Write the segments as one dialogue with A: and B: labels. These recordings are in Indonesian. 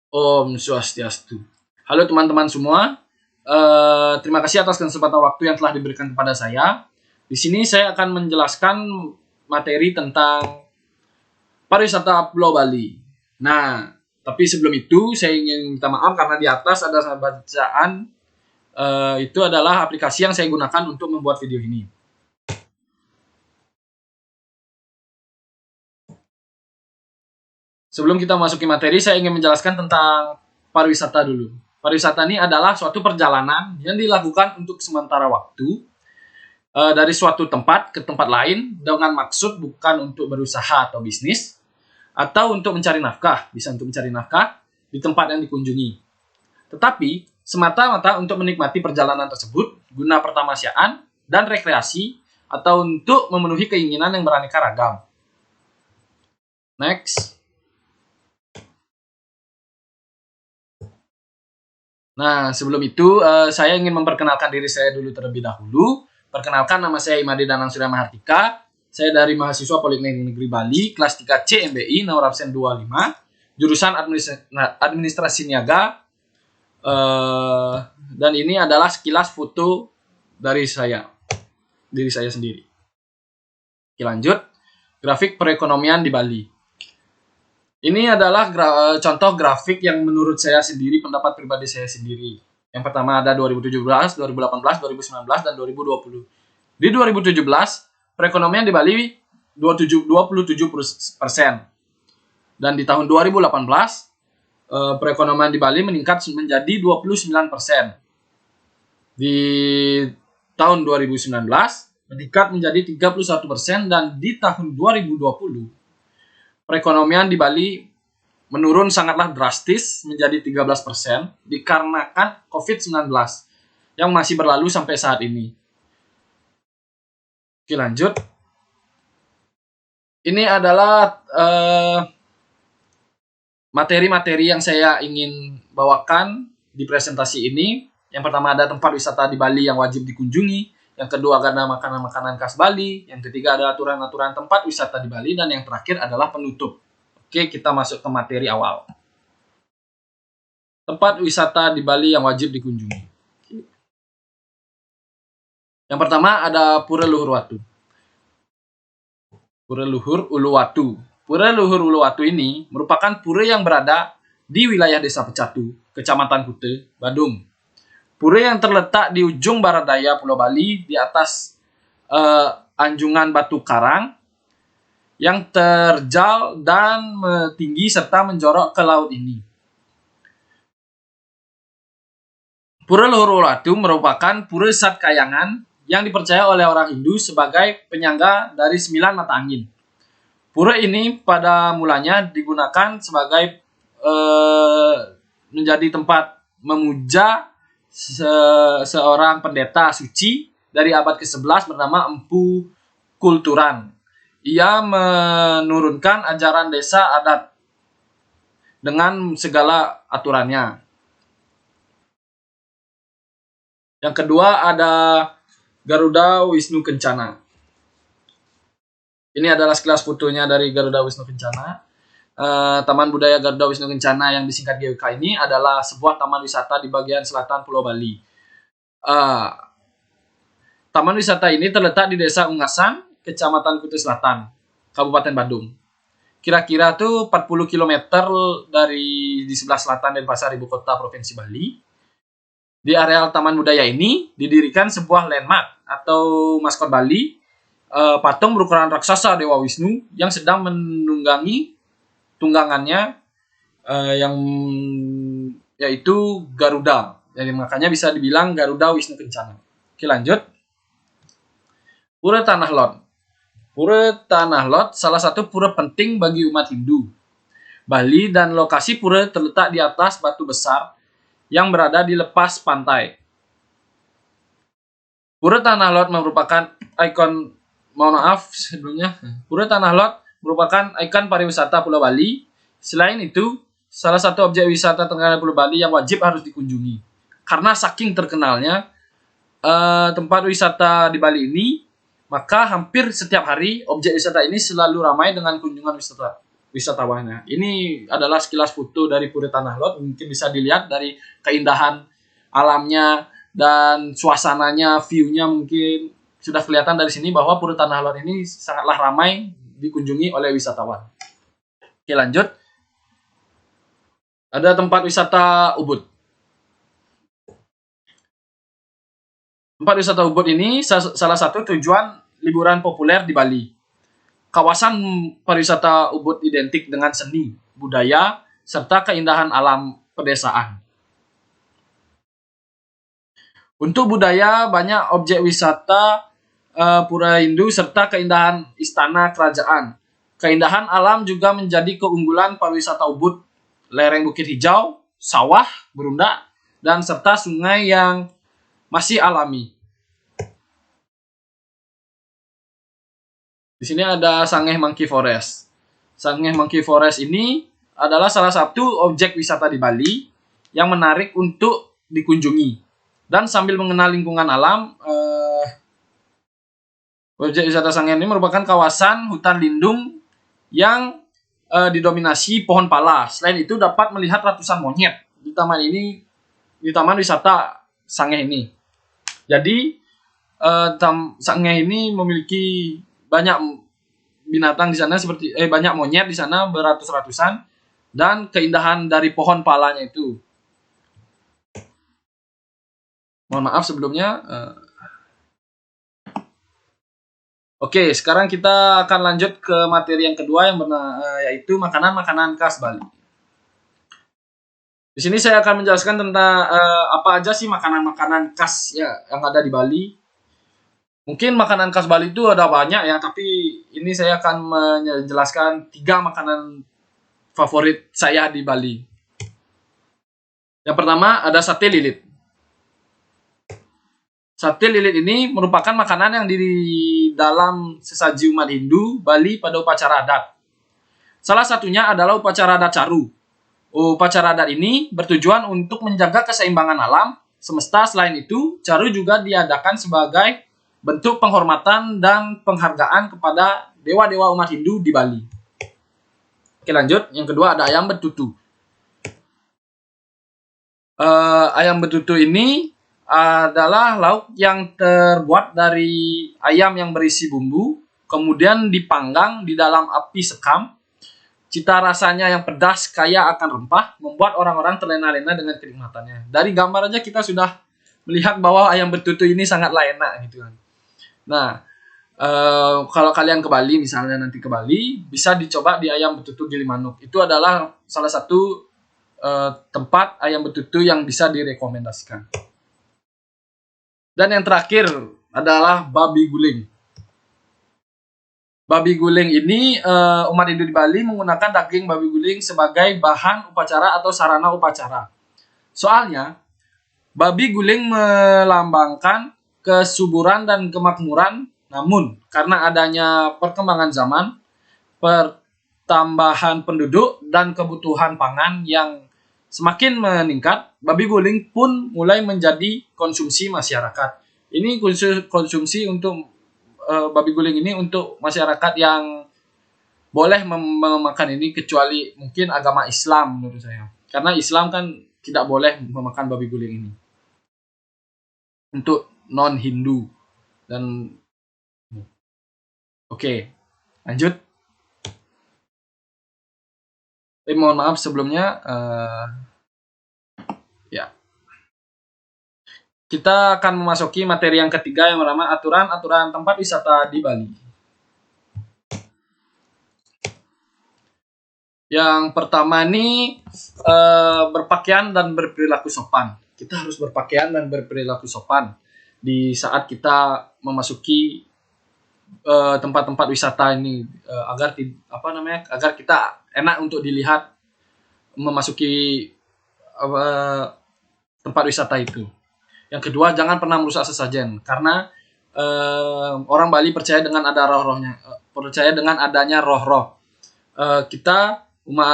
A: Om Swastiastu. Halo teman-teman semua, terima kasih atas kesempatan waktu yang telah diberikan kepada saya. Di sini saya akan menjelaskan materi tentang pariwisata Pulau Bali. Nah, tapi sebelum itu saya ingin minta maaf karena di atas ada bacaan. Itu adalah aplikasi yang saya gunakan untuk membuat video ini. Sebelum kita masuki materi, saya ingin menjelaskan tentang pariwisata dulu. Pariwisata ini adalah suatu perjalanan yang dilakukan untuk sementara waktu dari suatu tempat ke tempat lain dengan maksud bukan untuk berusaha atau bisnis atau untuk mencari nafkah, bisa untuk mencari nafkah di tempat yang dikunjungi. Tetapi semata-mata untuk menikmati perjalanan tersebut guna pertamasyaan dan rekreasi atau untuk memenuhi keinginan yang beraneka ragam. Next. Nah, sebelum itu saya ingin memperkenalkan diri saya dulu terlebih dahulu. Perkenalkan, nama saya Imadi Danang Surya Mahartika. Saya dari mahasiswa Politeknik Negeri Bali, kelas 3C MBI, nomor absen 25, jurusan administrasi niaga. Dan ini adalah sekilas foto dari diri saya sendiri. Oke, lanjut. Grafik perekonomian di Bali. Ini adalah contoh grafik yang menurut saya sendiri, pendapat pribadi saya sendiri. Yang pertama ada 2017, 2018, 2019, dan 2020. Di 2017, perekonomian di Bali 27%. Dan di tahun 2018, perekonomian di Bali meningkat menjadi 29%. Di tahun 2019, meningkat menjadi 31%, dan di tahun 2020, perekonomian di Bali menurun sangatlah drastis menjadi 13% dikarenakan COVID-19 yang masih berlalu sampai saat ini. Oke, lanjut. Ini adalah materi-materi yang saya ingin bawakan di presentasi ini. Yang pertama ada tempat wisata di Bali yang wajib dikunjungi. Yang kedua ada makanan-makanan khas Bali. Yang ketiga ada aturan-aturan tempat wisata di Bali. Dan yang terakhir adalah penutup. Oke, kita masuk ke materi awal. Tempat wisata di Bali yang wajib dikunjungi. Yang pertama ada Pura Luhur Watu. Pura Luhur Uluwatu. Pura Luhur Uluwatu ini merupakan pura yang berada di wilayah Desa Pecatu, Kecamatan Kute, Badung. Pura yang terletak di ujung barat daya Pulau Bali di atas anjungan batu karang yang terjal dan tinggi serta menjorok ke laut ini. Pura Luhur Uluwatu merupakan pura Sat Kayangan yang dipercaya oleh orang Hindu sebagai penyangga dari 9 mata angin. Pura ini pada mulanya digunakan sebagai menjadi tempat memuja seorang pendeta suci dari abad ke-11 bernama Empu Kulturan. Ia menurunkan ajaran desa adat dengan segala aturannya. Yang kedua ada Garuda Wisnu Kencana. Ini adalah sekilas fotonya dari Garuda Wisnu Kencana. Taman Budaya Garuda Wisnu Kencana yang disingkat GWK ini adalah sebuah taman wisata di bagian selatan Pulau Bali. Taman wisata ini terletak di Desa Ungasan, Kecamatan Kute Selatan, Kabupaten Badung. Kira-kira tuh 40 km dari di sebelah selatan Denpasar, ibu kota Provinsi Bali. Di areal Taman Budaya ini didirikan sebuah landmark atau maskot Bali, patung berukuran raksasa Dewa Wisnu yang sedang menunggangi tunggangannya yang yaitu Garuda. Jadi makanya bisa dibilang Garuda Wisnu Kencana. Oke, lanjut. Pura Tanah Lot. Pura Tanah Lot salah satu pura penting bagi umat Hindu Bali dan lokasi pura terletak di atas batu besar yang berada di lepas pantai. Pura Tanah Lot merupakan ikon, sebelumnya. Pura Tanah Lot merupakan ikon pariwisata Pulau Bali. Selain itu, salah satu objek wisata terkenal Pulau Bali yang wajib harus dikunjungi. Karena saking terkenalnya tempat wisata di Bali ini, maka hampir setiap hari objek wisata ini selalu ramai dengan kunjungan wisata. wisatawannya. Ini adalah sekilas foto dari Pura Tanah Lot. Mungkin bisa dilihat dari keindahan alamnya dan suasananya, view-nya mungkin sudah kelihatan dari sini bahwa Pura Tanah Lot ini sangatlah ramai dikunjungi oleh wisatawan. Oke, lanjut. Ada tempat wisata Ubud. Tempat wisata Ubud ini salah satu tujuan liburan populer di Bali. Kawasan pariwisata Ubud identik dengan seni, budaya, serta keindahan alam pedesaan. Untuk budaya, banyak objek wisata Pura Hindu serta keindahan istana kerajaan. Keindahan alam juga menjadi keunggulan pariwisata Ubud. Lereng bukit hijau, sawah, berundak, dan serta sungai yang masih alami. Di sini ada Sangeh Monkey Forest. Sangeh Monkey Forest ini adalah salah satu objek wisata di Bali yang menarik untuk dikunjungi. Dan sambil mengenal lingkungan alam, objek wisata Sangeh ini merupakan kawasan hutan lindung yang didominasi pohon pala. Selain itu dapat melihat ratusan monyet di taman ini, di taman wisata Sangeh ini. Jadi Sangeh ini memiliki banyak binatang di sana seperti banyak monyet di sana beratus-ratusan dan keindahan dari pohon palanya itu. Mohon maaf sebelumnya. Oke, sekarang kita akan lanjut ke materi yang kedua yang yaitu makanan-makanan khas Bali. Di sini saya akan menjelaskan tentang apa aja sih makanan-makanan khas ya yang ada di Bali. Mungkin makanan khas Bali itu ada banyak ya, tapi ini saya akan menjelaskan 3 makanan favorit saya di Bali. Yang pertama ada sate lilit. Sate lilit ini merupakan makanan yang di dalam sesaji umat Hindu Bali pada upacara adat. Salah satunya adalah upacara adat Caru. Upacara adat ini bertujuan untuk menjaga keseimbangan alam semesta. Selain itu, Caru juga diadakan sebagai bentuk penghormatan dan penghargaan kepada dewa-dewa umat Hindu di Bali. Oke, lanjut. Yang kedua ada ayam betutu. Ayam betutu ini adalah lauk yang terbuat dari ayam yang berisi bumbu, kemudian dipanggang di dalam api sekam. Cita rasanya yang pedas, kaya akan rempah, membuat orang-orang terlena-lena dengan kenikmatannya. Dari gambar aja kita sudah melihat bahwa ayam betutu ini sangatlah enak gitu kan. Nah, kalau kalian ke Bali, misalnya nanti ke Bali, bisa dicoba di ayam betutu Gilimanuk. Itu adalah salah satu tempat ayam betutu yang bisa direkomendasikan. Dan yang terakhir adalah babi guling. Babi guling ini umat Hindu di Bali menggunakan daging babi guling sebagai bahan upacara atau sarana upacara. Soalnya, babi guling melambangkan kesuburan dan kemakmuran, namun karena adanya perkembangan zaman, pertambahan penduduk dan kebutuhan pangan yang semakin meningkat, babi guling pun mulai menjadi konsumsi masyarakat. Ini konsumsi untuk babi guling ini untuk masyarakat yang boleh memakan ini, kecuali mungkin agama Islam menurut saya. Karena Islam kan tidak boleh memakan babi guling ini. Untuk non-Hindu dan oke, lanjut. Mohon maaf sebelumnya. Ya. Kita akan memasuki materi yang ketiga yang bernama aturan-aturan tempat wisata di Bali. Yang pertama ini berpakaian dan berperilaku sopan. Kita harus berpakaian dan berperilaku sopan di saat kita memasuki tempat-tempat wisata ini agar kita enak untuk dilihat memasuki tempat wisata itu. Yang kedua, jangan pernah merusak sesajen karena orang Bali percaya dengan ada roh-rohnya, percaya dengan adanya roh-roh. Kita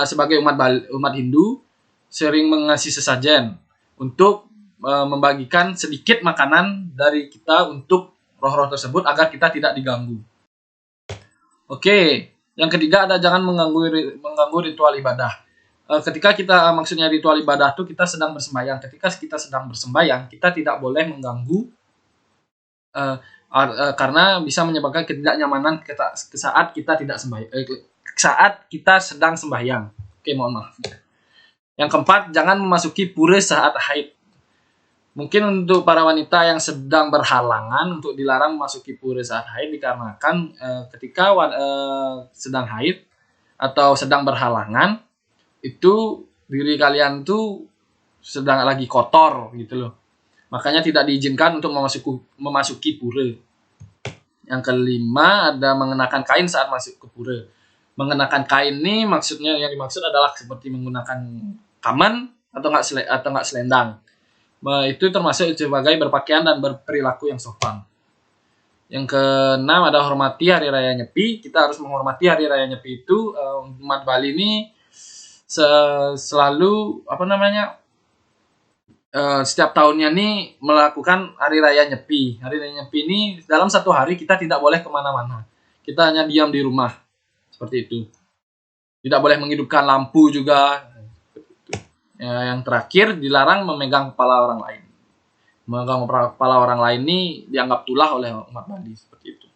A: sebagai umat Hindu sering mengasih sesajen untuk membagikan sedikit makanan dari kita untuk roh-roh tersebut agar kita tidak diganggu. Oke, Yang ketiga ada jangan mengganggu ritual ibadah. Ketika kita maksudnya ritual ibadah itu kita sedang bersembahyang. Ketika kita sedang bersembahyang, kita tidak boleh mengganggu karena bisa menyebabkan ketidaknyamanan saat kita tidak sembahyang, saat kita sedang sembahyang. Oke, mohon maaf. Yang keempat, jangan memasuki pura saat haid. Mungkin untuk para wanita yang sedang berhalangan untuk dilarang memasuki pura saat haid dikarenakan ketika sedang haid atau sedang berhalangan itu diri kalian tuh sedang lagi kotor gitu loh. Makanya tidak diizinkan untuk memasuki pura. Yang kelima ada mengenakan kain saat masuk ke pura. Mengenakan kain ini maksudnya yang dimaksud adalah seperti menggunakan kaman atau enggak selendang. Itu termasuk sebagai berpakaian dan berperilaku yang sopan. Yang keenam ada hormati hari raya Nyepi. Kita harus menghormati hari raya Nyepi itu. Umat Bali ini selalu setiap tahunnya nih melakukan hari raya Nyepi. Hari raya Nyepi ini dalam satu hari kita tidak boleh kemana-mana. Kita hanya diam di rumah seperti itu. Tidak boleh menghidupkan lampu juga. Yang terakhir dilarang memegang kepala orang lain. Memegang kepala orang lain ini dianggap tulah oleh umat Bali seperti itu.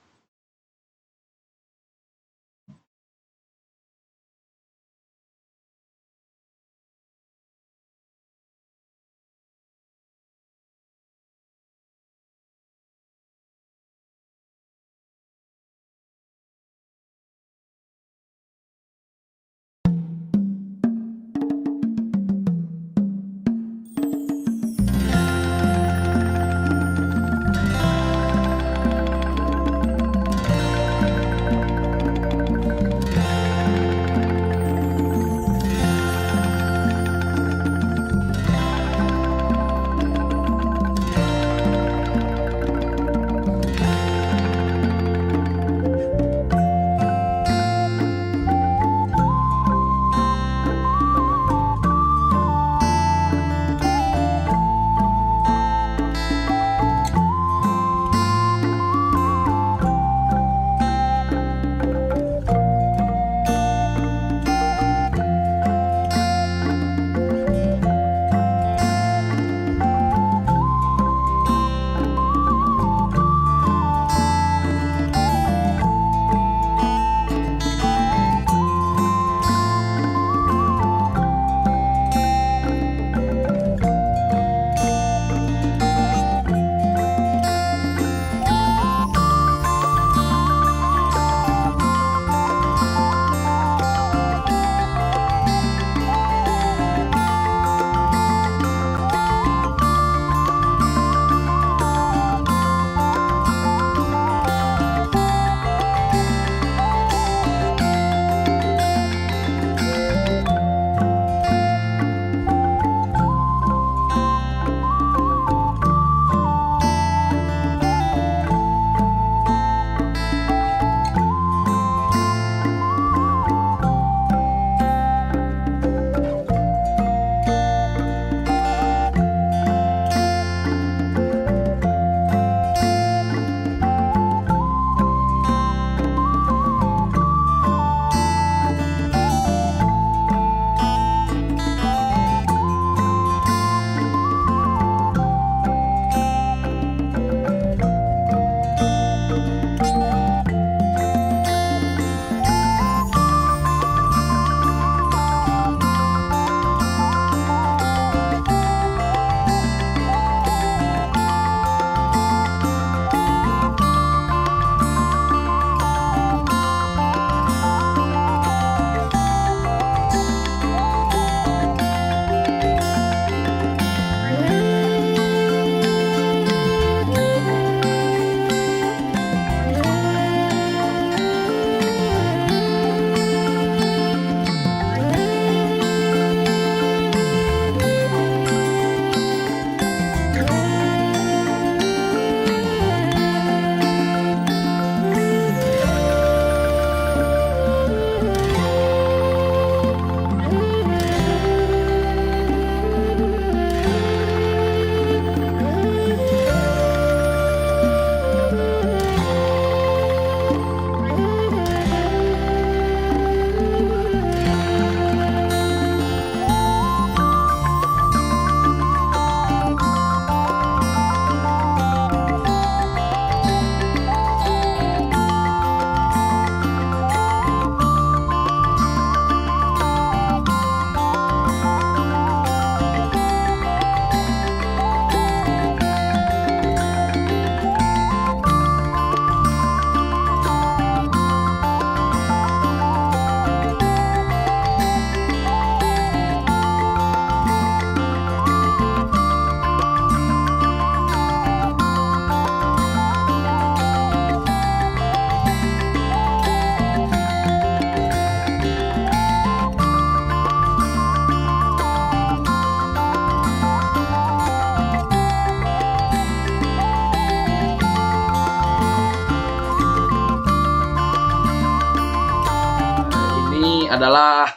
A: adalah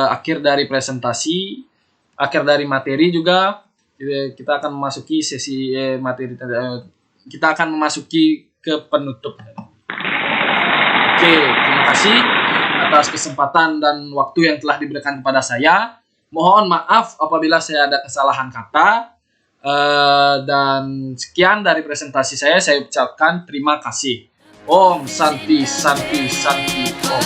A: akhir dari presentasi, akhir dari materi juga. Kita akan memasuki sesi materi. Kita akan memasuki ke penutup. Oke, terima kasih atas kesempatan dan waktu yang telah diberikan kepada saya. Mohon maaf apabila saya ada kesalahan kata. Dan sekian dari presentasi saya ucapkan terima kasih. Om Santi Santi Santi Om.